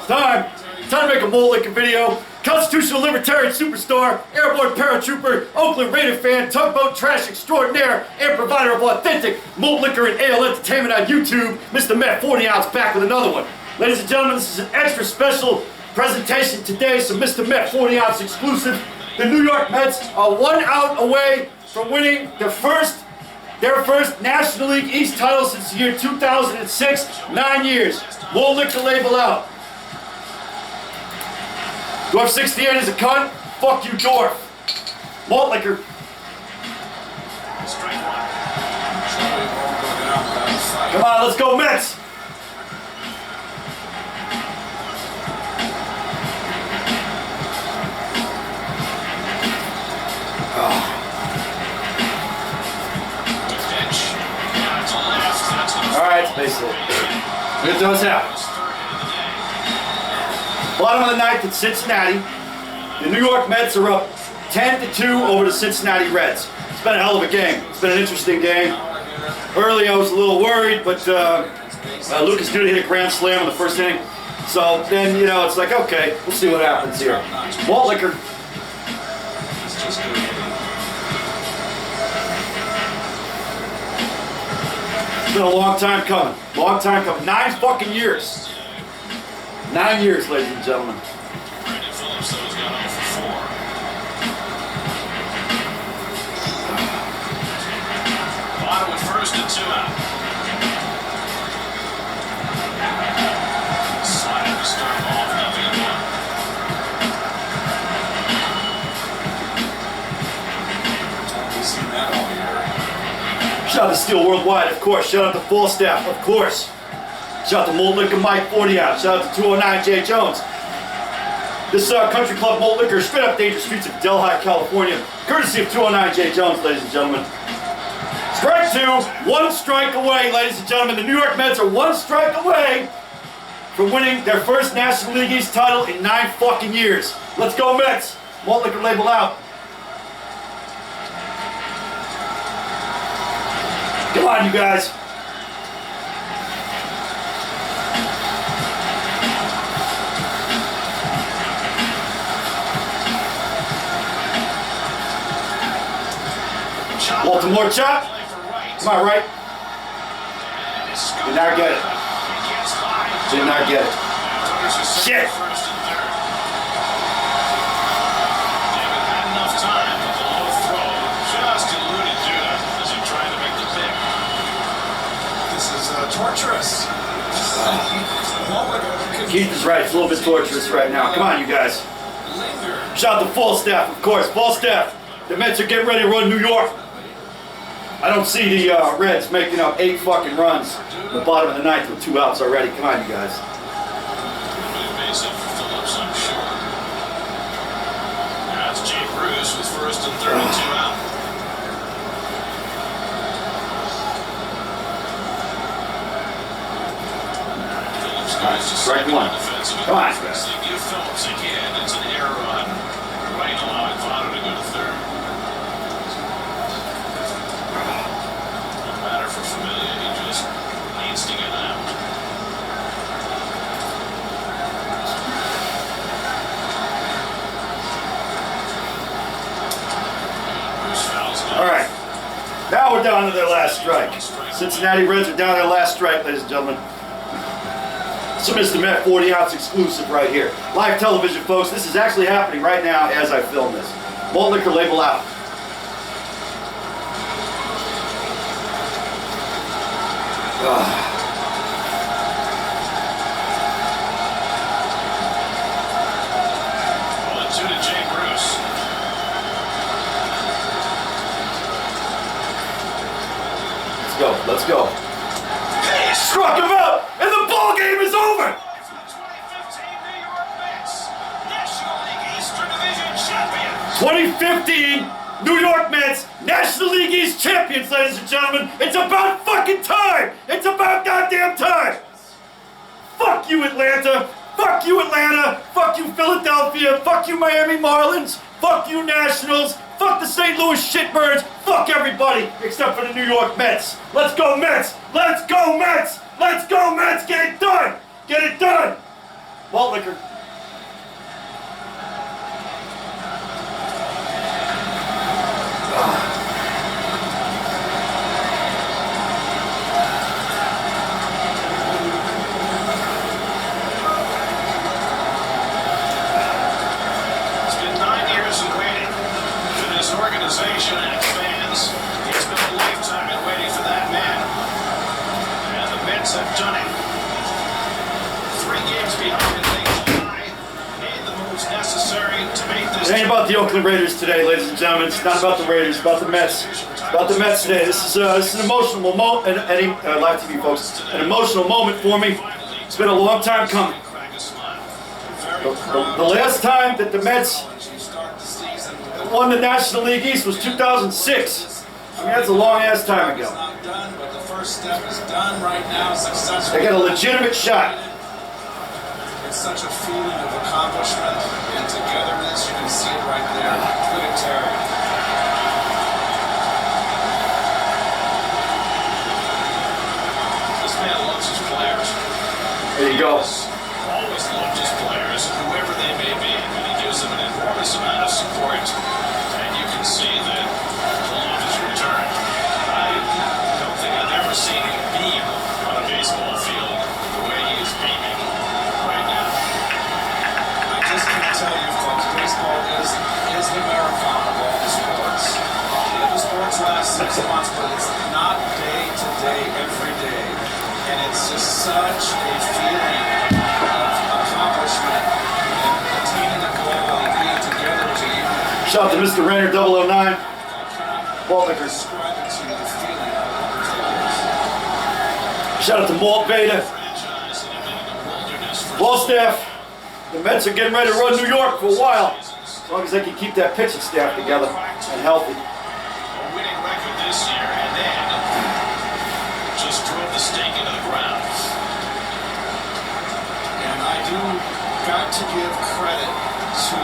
It's time to make a malt liquor video. Constitutional Libertarian Superstar, Airborne Paratrooper, Oakland Raider fan, tugboat trash extraordinaire, and provider of authentic malt liquor and ale entertainment on YouTube, Mr. Met 40 Ounce back with another one. Ladies and gentlemen, this is an extra special presentation today, so Mr. Met 40 Ounce exclusive. The New York Mets are 1 out away from winning their first National League East title since the year 2006, 9 years. Malt liquor label out. Dwarf 68 is a cunt. Fuck you, Dwarf. Malt liquor. Come on, let's go Mets. Alright, basically. Look at those out. Bottom of the ninth at Cincinnati. The New York Mets are up 10-2 over the Cincinnati Reds. It's been a hell of a game. It's been an interesting game. Early I was a little worried, but Lucas Duda hit a grand slam in the first inning. So then, you know, it's like, okay, we'll see what happens here. Malt liquor. It's been a long time coming. Long time coming. 9 fucking years. 9 years, ladies and gentlemen. Bottom with first and 2 out. Slide to start off, 0-1. We've seen that all year. Shout out to Steel Worldwide, of course. Shout out to Full Staff, of course. Shout out to Malt Liquor Mike 40 Ounce. Shout out to 209 J Jones. This Country Club Malt Liquor straight up dangerous streets of Delhi, California. Courtesy of 209 J Jones, ladies and gentlemen. Strike 2, 1 strike away, ladies and gentlemen. The New York Mets are 1 strike away from winning their first National League East title in 9 fucking years. Let's go Mets. Malt liquor label out. Come on, you guys. Baltimore chop. Come on, right? Did not get it. Did not get it. Shit. Enough time with the low throw. Just eluded Duda as he tried to make the pick. This is torturous. Keith is right. It's a little bit torturous right now. Come on, you guys. Shout out to Full Staff, of course. Full Staff. The Mets are getting ready to run New York. I don't see the Reds making up 8 fucking runs in the bottom of the ninth with 2 outs already. Come on, you guys. That's Jay Bruce with first and 3 and 2 out. Strike 1. Come on, guys. They give Phillips again. It's an error on right, allowing Votto to go to third. No matter for Familia, he just needs to get out. Bruce fouls out. All right. Now we're down to their last strike. Cincinnati Reds are down to their last strike, ladies and gentlemen. So Mr. Met 40 Ounce exclusive right here. Live television, folks. This is actually happening right now as I film this. Malt liquor label out. Well, 2 to Jay Bruce. Let's go. Let's go. He struck him out, and the ball game is over. 2015 New York Mets, National League Eastern Division champions. 2015 New York Mets, National League East champions, ladies and gentlemen. It's about fucking time. It's about goddamn time. Fuck you, Atlanta. Fuck you, Atlanta. Fuck you, Philadelphia. Fuck you, Miami Marlins. Fuck you, Nationals. Fuck the St. Louis shitbirds. Fuck everybody except for the New York Mets. Let's go Mets. Let's go Mets. Let's go Mets. Get it done. Get it done. Malt liquor. Organization and fans. It's been a lifetime in waiting for that man. And the Mets have done it. 3 games behind in late July. Made the moves necessary to make this. It ain't about the Oakland Raiders today, ladies and gentlemen. It's not about the Raiders. It's about the Mets. It's about the Mets today. This is an emotional moment, live TV folks, an emotional moment for me. It's been a long time coming. The last time that the Mets won the National League East was 2006. I mean, that's a long-ass time ago. But the first step is done right now. Successful. They got a legitimate shot. It's such a feeling of accomplishment and togetherness. You can see it right there. Look at Terry. This man loves his players. There you go. Always loved his players, whoever they may be, and he gives them an enormous amount of support. And you can see that the love is returned. I don't think I've ever seen him beam on a baseball field the way he is beaming right now. I just can't tell you, folks, baseball is the marathon of all the sports. The other sports last 6 months, but it's not day to day, every day. And it's just such a feeling of accomplishment and attaining a goal and being together to you. Shout out to Mr. Rainer 009. Malt liquor. Describe it to you, the feeling of Shout out to Malt Beta. Ball staff. The Mets are getting ready to run New York for a while. As long as they can keep that pitching staff together and healthy. a winning record this year, and then just drove the stake into the ground. And I do got to give credit to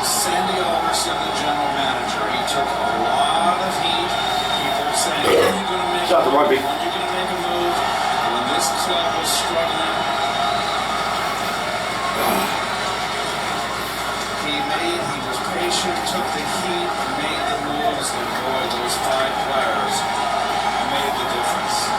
Sandy Alderson, the general manager. He took a lot of heat. People saying, when are you going to make Shout out to Rugby. when are you going to make a move? When this club was struggling, he was patient, took the heat, made the moves, and boy, those 5 players made the difference.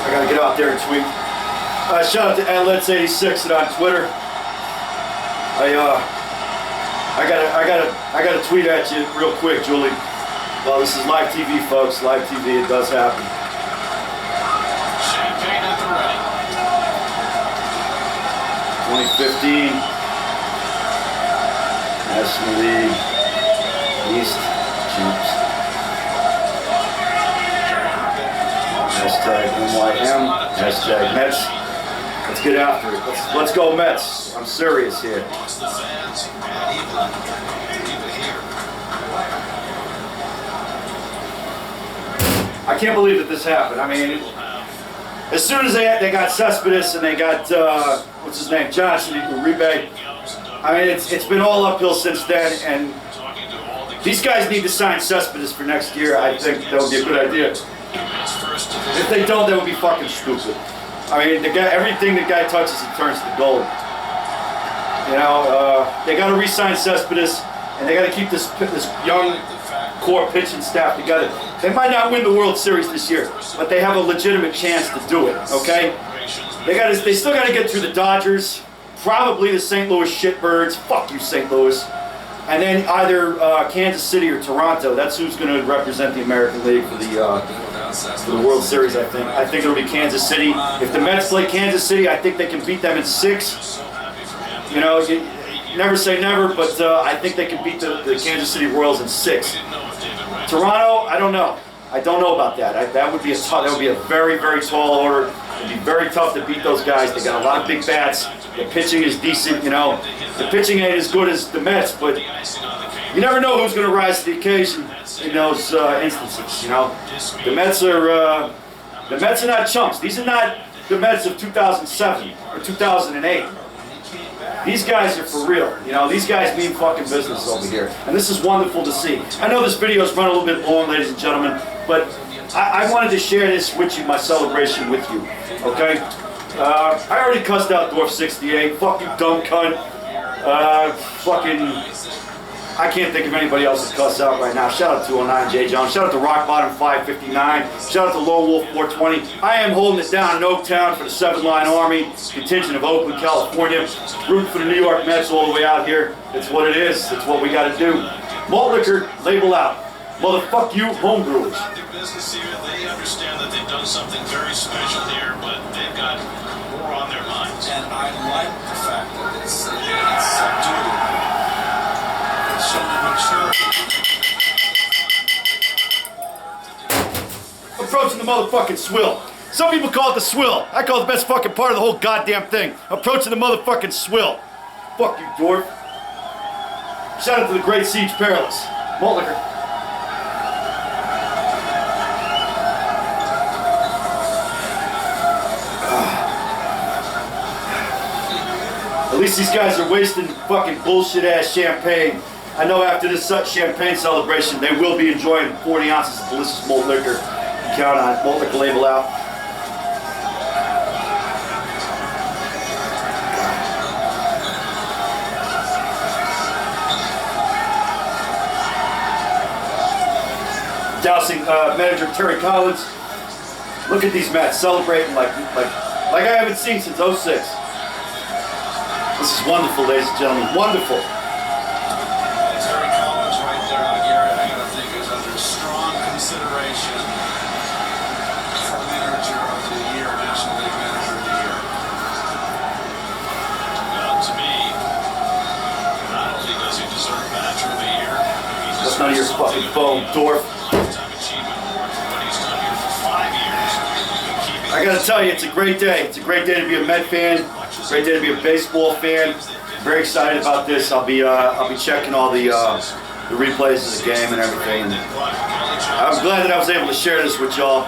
I gotta get out there and tweet. Shout out to Let's86 on Twitter. I gotta tweet at you real quick, Julie. Well, this is live TV, folks. Live TV, it does happen. Champagne at the ready. 2015 National League East Champs. Hashtag NYM. Hashtag Mets. Let's get after it. Let's go Mets. I'm serious here. Amongst the fans and even here. I can't believe that this happened. I mean, as soon as they got Cespedes and they got what's his name, Johnson, Uribe. I mean, it's been all uphill since then, and these guys need to sign Cespedes for next year. I think that would be a good idea. If they don't, that would be fucking stupid. I mean, everything the guy touches, it turns to gold. You know, they got to re-sign Cespedes, and they got to keep this young core pitching staff together. They might not win the World Series this year, but they have a legitimate chance to do it. Okay? They still got to get through the Dodgers, probably the St. Louis shitbirds. Fuck you, St. Louis. And then either Kansas City or Toronto. That's who's going to represent the American League for the World Series, I think. I think it'll be Kansas City. If the Mets play Kansas City, I think they can beat them in 6. You know, you never say never, but I think they can beat the Kansas City Royals in 6. Toronto, I don't know. I don't know about that. That would be a very, very tall order. It'd be very tough to beat those guys. They got a lot of big bats. The pitching is decent, you know. The pitching ain't as good as the Mets, but you never know who's going to rise to the occasion in those instances, you know. The Mets are not chumps. These are not the Mets of 2007 or 2008. These guys are for real. You know, these guys mean fucking business over here. And this is wonderful to see. I know this video's run a little bit long, ladies and gentlemen, but I wanted to share this with you, my celebration with you, okay? I already cussed out Dwarf 68, fuck you dumb cunt, I can't think of anybody else to cuss out right now. Shout out to 209 J. John, shout out to Rock Bottom 559, shout out to Lone Wolf 420. I am holding it down in Oaktown for the 7th Line Army, contingent of Oakland, California, rooting for the New York Mets all the way out here. It's what it is, it's what we gotta do. Malt liquor, label out. Motherfuck you, homebrewers. Business here, they understand that they've done something very special here, but they've got more on their minds. And I like the fact that it's subdued. It's shown maturity. Approaching the motherfucking swill. Some people call it the swill. I call it the best fucking part of the whole goddamn thing. Approaching the motherfucking swill. Fuck you, dwarf. Shout out to the Great Siege Perilous. Malt liquor. At least these guys are wasting fucking bullshit ass champagne. I know after this champagne celebration, they will be enjoying 40 ounces of delicious malt liquor. Count on it. Malt liquor label out. Dousing manager Terry Collins. Look at these Mets celebrating like I haven't seen since '06. This is wonderful, ladies and gentlemen. Wonderful. Terry Collins right there, Garrett, I gotta think is under strong consideration for manager of the year, National League manager of the year. Well, to me, not only does he deserve manager of the year, That's none of your fucking phone, dwarf. Lifetime achievement award for what he's done here for 5 years. I gotta tell you, it's a great day. It's a great day to be a Met fan. Great day to be a baseball fan. Very excited about this. I'll be checking all the replays of the game and everything. I'm glad that I was able to share this with y'all.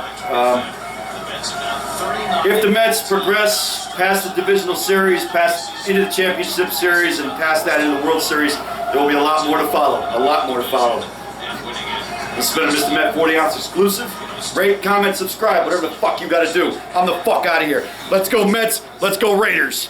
If the Mets progress past the divisional series, past into the championship series, and past that into the World Series, there will be a lot more to follow. A lot more to follow. This has been a Mr. Met 40 ounce exclusive. Rate, comment, subscribe, whatever the fuck you gotta do. I'm the fuck out of here. Let's go Mets, let's go Raiders.